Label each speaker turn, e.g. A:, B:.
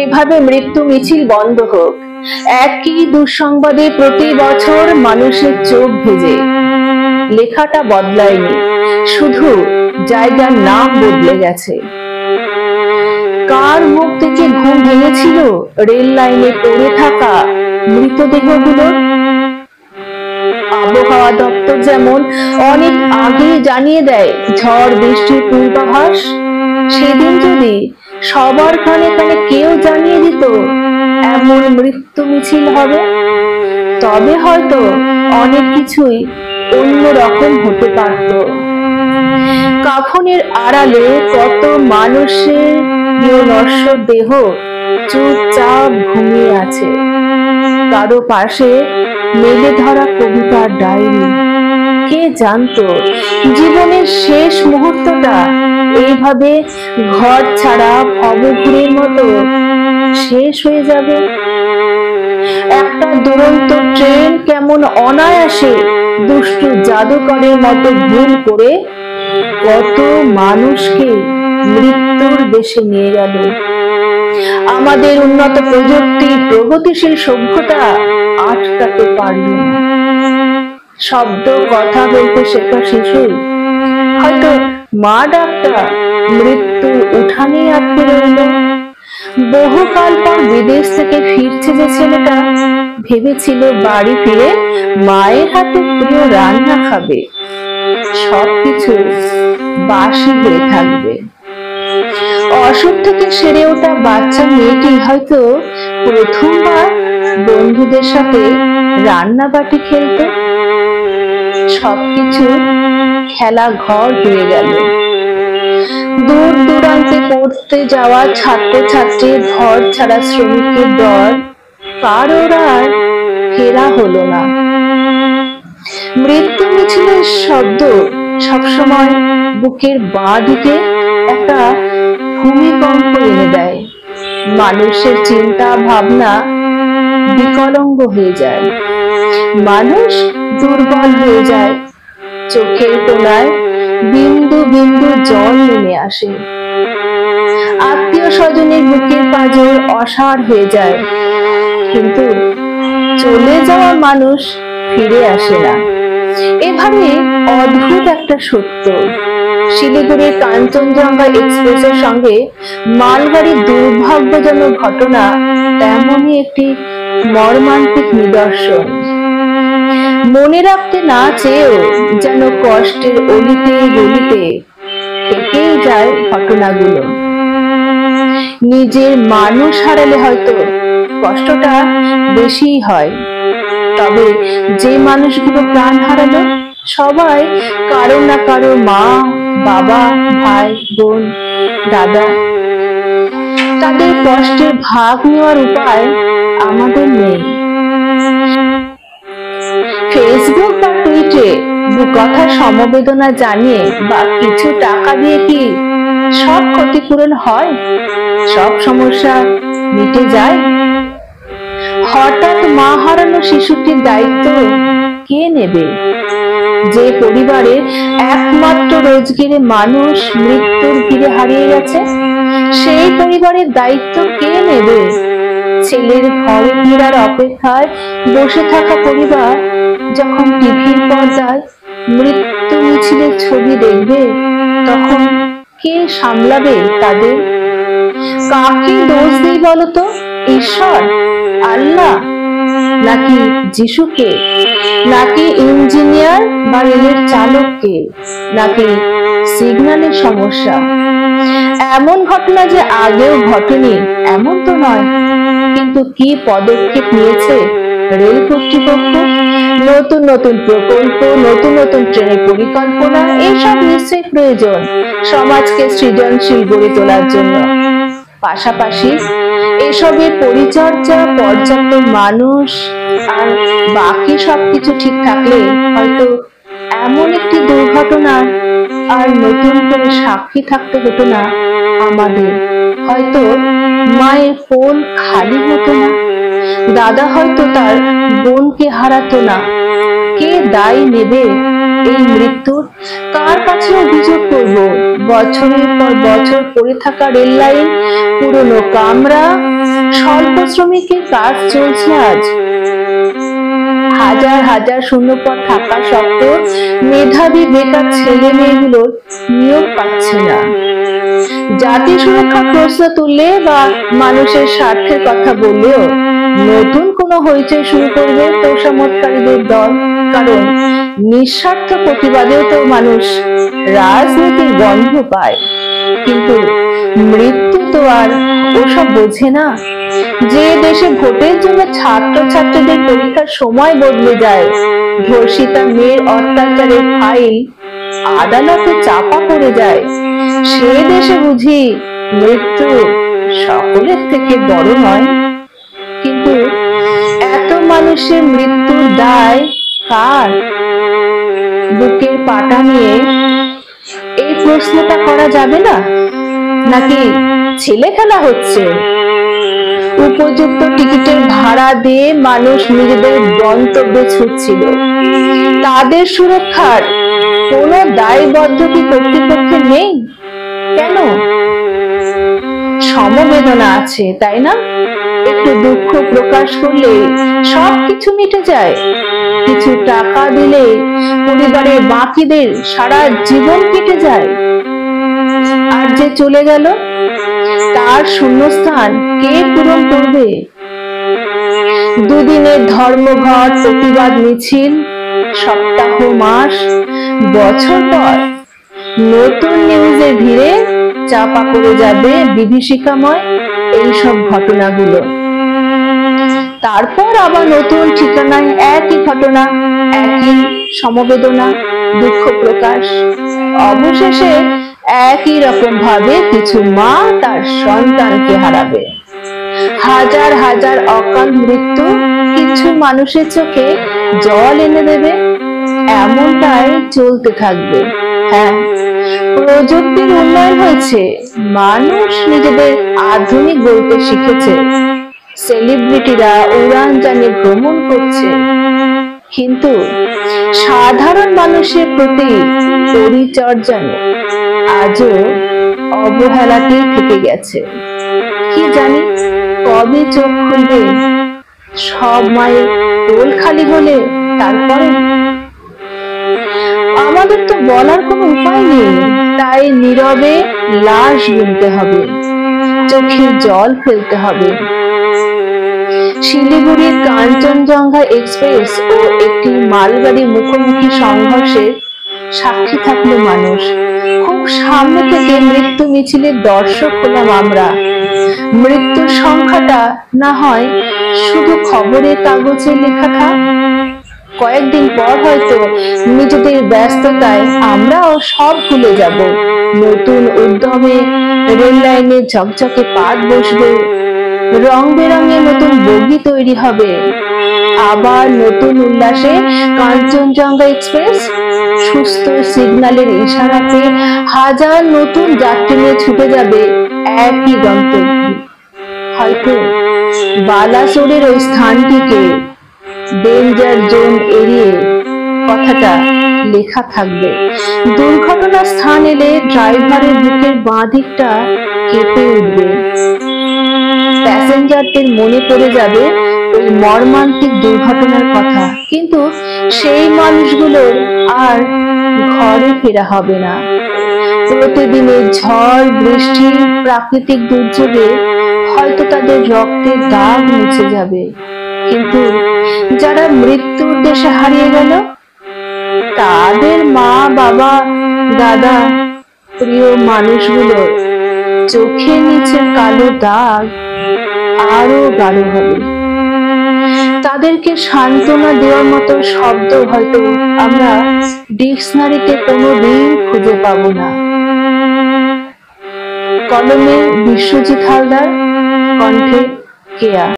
A: এভাবে মৃত্যু মিছিল বন্ধ হোক। একই দুঃসংবাদে প্রতি বছর মানুষের চোখ ভেজে। লেখাটা বদলায়নি, শুধু জায়গার নাম বদলে গেছে। কার মুখ থেকে ঘুম ভেঙেছিল রেল লাইনে পড়ে থাকা মৃতদেহগুলো? আবহাওয়া দপ্তর যেমন অনেক আগে জানিয়ে দেয় ঝড় বৃষ্টির পূর্বাভাস, সেদিন যদি সবার কানে কানে কেউ জানিয়ে দিত এমন মৃত্যু মিছিল হবে, তবে হয়তো অনেক কিছুই অন্যরকম হতে পারত। কাফনের আড়ালে কত মানুষের নশ্বর দেহ চুপচাপ ঘুমিয়ে আছে, কারো পাশে মেলে ধরা কবিতার ডায়েরি। কে জানতো জীবনের শেষ মুহূর্তটা এইভাবে ঘর ছাড়া ভবঘুরের মতো শেষ হয়ে যাবে। একটা দুরন্ত ট্রেন কেমন অনায়াসে দুষ্টু জাদুকরের মতো ভুল করে কত মানুষকে মৃত্যুর দেশে নিয়ে গেল। আমাদের উন্নত প্রযুক্তি, প্রগতিশীল সভ্যতা আটকাতে পারল না। শব্দ কথা বলতে শেখা শিশু হয়তো মা ডাকটা মৃত্যুর উঠানে আটকে রইল। বহুকাল পর বিদেশ থেকে ফিরছে যে ছেলেটা, ভেবেছিল বাড়ি ফিরে মায়ের হাতে প্রিয় রান্না খাবে, সবকিছু বাসি হয়ে থাকবে। অসুখ থেকে সেরে ওঠা বাচ্চা মেয়েটি হয়তো প্রথমবার বন্ধুদের সাথে রান্নাবাটি খেলতো, সবকিছু খেলা ঘর হয়ে গেল। দূর দূরান্তে পড়তে যাওয়া ছাত্রছাত্রী, ঘর ছাড়া শ্রমিকের দল, কারোর আর ফেরা হলো না। মৃত্যু মিছিলের শব্দ সবসময় বুকের বাঁ দিকে একটা ভূমিকম্প এনে দেয়। মানুষের চিন্তা ভাবনা বিকলঙ্গ হয়ে যায়, মানুষ দুর্বল হয়ে যায়, চোখের কোণায় বিন্দু বিন্দু জল নেমে আসে। আত্মীয় স্বজনের বুকের পাঁজর অসাড় হয়ে যায়, কিন্তু চলে যাওয়া মানুষ ফিরে আসে না। এভাবে অদ্ভুত একটা সত্য। শিলিগুড়ির কাঞ্চনজঙ্ঘা এক্সপ্রেসের সঙ্গে মালগাড়ির দুর্ভাগ্যজনক ঘটনা তেমনই একটি মর্মান্তিক নিদর্শন। মনে রাখতে না চেয়েও যেন কষ্টের অলিতে গলিতে থেকেই যায় ঘটনাগুলো। নিজের মানুষ হারালে হয়তো কষ্টটা বেশিই হয়, তবে যে মানুষগুলো প্রাণ হারালো সবাই কারো না কারো মা, বাবা, ভাই, বোন, দাদা। তাদের কষ্টের ভাগ নেওয়ার উপায় আমাদের নেই। ফেসবুক বা টুইটে দু কথা সমবেদনা জানিয়ে বা কিছু টাকা দিয়ে কি সব ক্ষতিপূরণ হয়? সব সমস্যা মিটে যায়? হঠাৎ মা হারানো শিশুটির দায়িত্ব কে নেবে? যে পরিবারের একমাত্র রোজগারে মানুষ মৃত্যুর ভিড়ে হারিয়ে গেছে, সেই পরিবারের দায়িত্ব কে নেবে? ছেলের ঘরে ফেরার অপেক্ষায় বসে থাকা পরিবার যখন টিভির পর্দায় মৃত্যু মিছিলের ছবি দেখবে, তখন কে সামলাবে তাদের? কাকে দোষ দেই বলতো? ঈশ্বর, আল্লাহ, নাকি যিশুকে, নাকি ইঞ্জিনিয়ার বা রেলের চালককে, নাকি সিগন্যালের সমস্যা? এমন ঘটনা যে আগেও ঘটেনি এমন তো নয়, কিন্তু কি পদক্ষেপ নিয়েছে রেল কর্তৃপক্ষ? নতুন নতুন প্রকল্প, নতুন নতুন ট্রেনের পরিকল্পনা, এইসব নিশ্চয়ই প্রয়োজন সমাজকে সৃজনশীল গড়ে তোলার জন্য। পাশাপাশি এসবের পরিচর্যা, পর্যাপ্ত মানুষ আর বাকি সবকিছু ঠিক থাকলে হয়তো এমন একটি দুর্ঘটনার আর নতুন করে সাক্ষী থাকতে হতো না আমাদের। হয়তো মায়ের কোল খালি হতো না, দাদা হয়তো তার বোনকে হারাতো না। কে দায় নেবে এই মৃত্যুর? কার কাছে অভিযোগ করব? বছরের পর বছর পড়ে থাকা রেল লাইন, পুরনো কামরা, স্বল্প শ্রমিকের কাজ চলছে আজ। হাজার হাজার শূন্যপদ থাকা সত্ত্বেও মেধাবী বেকার ছেলে মেয়েগুলোর নিয়োগ পাচ্ছে না। জাতীয় সুরক্ষা প্রশ্ন তুললে বা মানুষের স্বার্থের কথা বললেও নতুন কোনো হইচই শুরু করবে তোষামোদকারীদের দল। কারণ নিঃস্বার্থ প্রতিবাদেও তো মানুষ রাজনীতির গন্ধ পায়, কিন্তু মৃত্যু তো আর ওসব বোঝে না। যে দেশে ভোটের জন্য ছাত্রছাত্রীদের পরীক্ষার সময় বদলে যায়, ধর্ষিতা মেয়ের অত্যাচারের ফাইল আদালতে চাপা পড়ে যায়, সে দেশে বুঝি মৃত্যু সকলের থেকে বড় নয়। কিন্তু এত মানুষের মৃত্যুর দায় কার? বুকের পাটা নিয়ে এই প্রশ্নটা করা যাবে না? নাকি ছেলে খেলা হচ্ছে? উপযুক্ত টিকিটের ভাড়া দিয়ে মানুষ নিজেদের গন্তব্যে ছুটছিল, তাদের সুরক্ষার কোনো দায়বদ্ধ কি কর্তৃপক্ষের নেই? কেন? সমবেদনা আছে, তাই না? একটু দুঃখ প্রকাশ করলে সবকিছু মিটে যায়। কিছু টাকা দিলে পরিবারের বাকিদের সারা জীবন কেটে যায়। আর যে চলে গেল, তার শূন্যস্থান কে পূরণ করবে? দুদিনের ধর্মঘট, প্রতিবাদ মিছিল, সপ্তাহ, মাস, বছর পর নতুন নিউজের ভিড়ে চাপা পড়ে যাবে বিভীষিকাময় এইসব ঘটনাগুলো। তারপর আবার নতুন ঠিকানায় একই ঘটনা, একই সমবেদনা, দুঃখ প্রকাশ। অবশেষে একই রকম ভাবে কিছু মা তার সন্তানকে হারাবে। হাজার হাজার অকাল মৃত্যু কিছু মানুষের চোখে জল এনে দেবে। এমনটাই চলতে থাকবে। হ্যাঁ, প্রযুক্তির উন্নয়ন হয়েছে, মানুষ নিজেদের আধুনিক বলতে শিখেছে, সেলিব্রিটিরা উড়ানযানে ভ্রমণ করছে, কিন্তু সাধারণ মানুষের প্রতি পরিচর্যা আজও অবহেলাতেই থেকে গেছে। কি জানি কবে চোখ খুলবে? সব মায়ের কোল খালি হলে তারপরে? আমাদের তো বলার কোনো উপায় নেই, তাই নীরবে লাশ গুনতে হবে, চোখে জল ফেলতে হবে। শিলিগুড়ির কাঞ্চনজঙ্ঘা এক্সপ্রেস ও একটি মালগাড়ি মুখোমুখি সংঘর্ষের সাক্ষী থাকলো মানুষ। খুব সামনে থেকে মৃত্যু মিছিলের দর্শক হলাম আমরা। মৃত্যুর সংখ্যাটা না হয় শুধু খবরের কাগজে লেখা থাক, কয়েকদিন পর হয়তো নিজেদের ব্যস্ততায় আমরাও সব ভুলে যাব। নতুন উদ্যমে রেল লাইনে ঝকঝকে পাত বসবে, রং বেরঙে নতুন বগি তৈরি হবে, আবার নতুন উল্লাসে কাঞ্চনজঙ্ঘা এক্সপ্রেস সুস্থ সিগন্যালের ইশারাতে হাজার নতুন যাত্রী নিয়ে ছুটে যাবে একই গন্তব্যে। হয়তো বালাসোরের ওই স্থানটিকে ডেঞ্জার জোন এরিয়ে কথাটা লেখা থাকবে। দুর্ঘটনা স্থান এলে ড্রাইভারের বুকের বাঁ দিকটা কেঁপে উঠবে। প্যাসেঞ্জারদের মনে পড়ে যাবে ওই মর্মান্তিক দুর্ঘটনার কথা, কিন্তু সেই মানুষগুলোর আর ঘরে ফেরা হবে না। প্রতিদিনের ঝড়, বৃষ্টি, প্রাকৃতিক দুর্যোগে হয়তো তাদের রক্তের দাগ মুছে যাবে, কিন্তু যারা মৃত্যুর দেশে হারিয়ে গেল, তাদের মা, বাবা, দাদা, প্রিয় মানুষগুলোর চোখের নিচের কালো দাগ আরো গাঢ় হবে। তাদেরকে সান্ত্বনা দেওয়ার মতো শব্দ হয়তো আমরা ডিকশনারিতে কোনোদিন খুঁজে পাবো না। কলমে বিশ্বজিৎ হালদার, কণ্ঠে কেয়া।